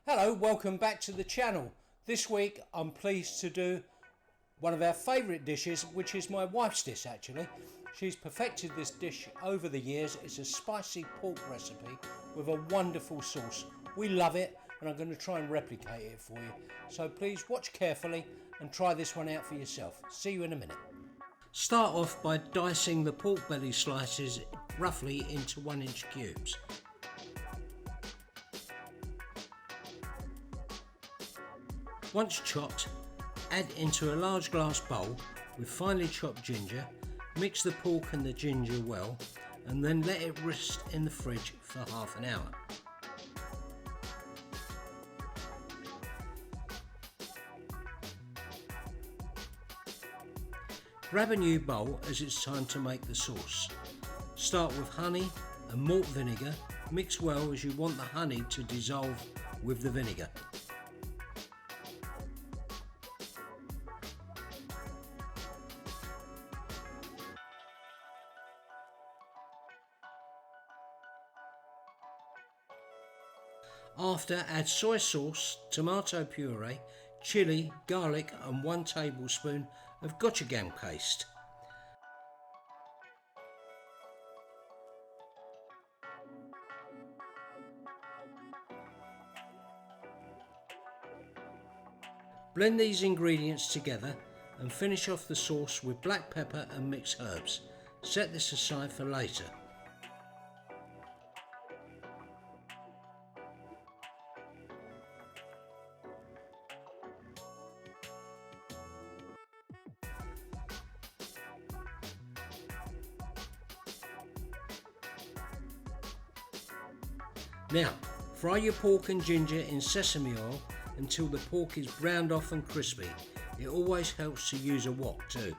Hello, welcome back to the channel. This week I'm pleased to do one of our favourite dishes, which is my wife's dish actually. She's perfected this dish over the years. It's a spicy pork recipe with a wonderful sauce. We love it and I'm going to try and replicate it for you. So please watch carefully and try this one out for yourself. See you in a minute. Start off by dicing the pork belly slices roughly into 1-inch cubes. Once chopped, add into a large glass bowl with finely chopped ginger, mix the pork and the ginger well, and then let it rest in the fridge for half an hour. Grab a new bowl as it's time to make the sauce. Start with honey and malt vinegar. Mix well as you want the honey to dissolve with the vinegar. After, add soy sauce, tomato puree, chilli, garlic and 1 tablespoon of gochujang paste. Blend these ingredients together and finish off the sauce with black pepper and mixed herbs. Set this aside for later. Now, fry your pork and ginger in sesame oil until the pork is browned off and crispy. It always helps to use a wok too.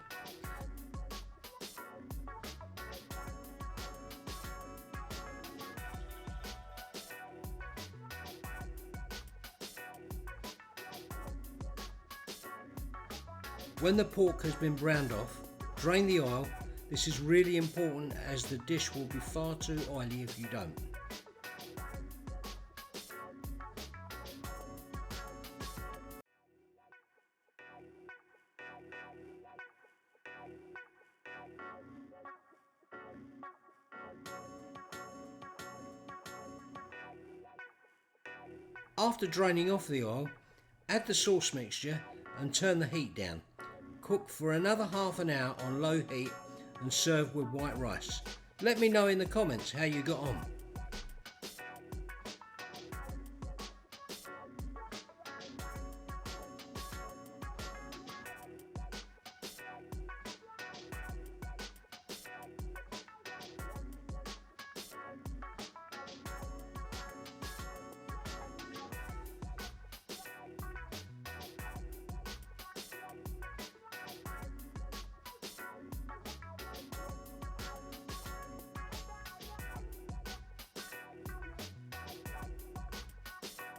When the pork has been browned off, drain the oil. This is really important as the dish will be far too oily if you don't. After draining off the oil, add the sauce mixture and turn the heat down. Cook for another half an hour on low heat and serve with white rice. Let me know in the comments how you got on.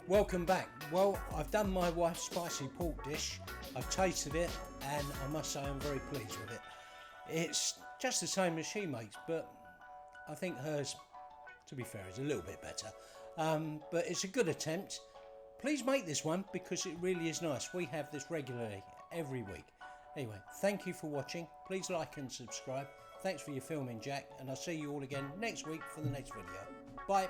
Welcome back. Well, I've done my wife's spicy pork dish. I've tasted it and I must say I'm very pleased with it. It's just the same as she makes, but I think hers, to be fair, is a little bit better. But it's a good attempt. Please make this one because it really is nice. We have this regularly every week. Anyway, thank you for watching. Please like and subscribe. Thanks for your filming, Jack, and I'll see you all again next week for the next video. Bye.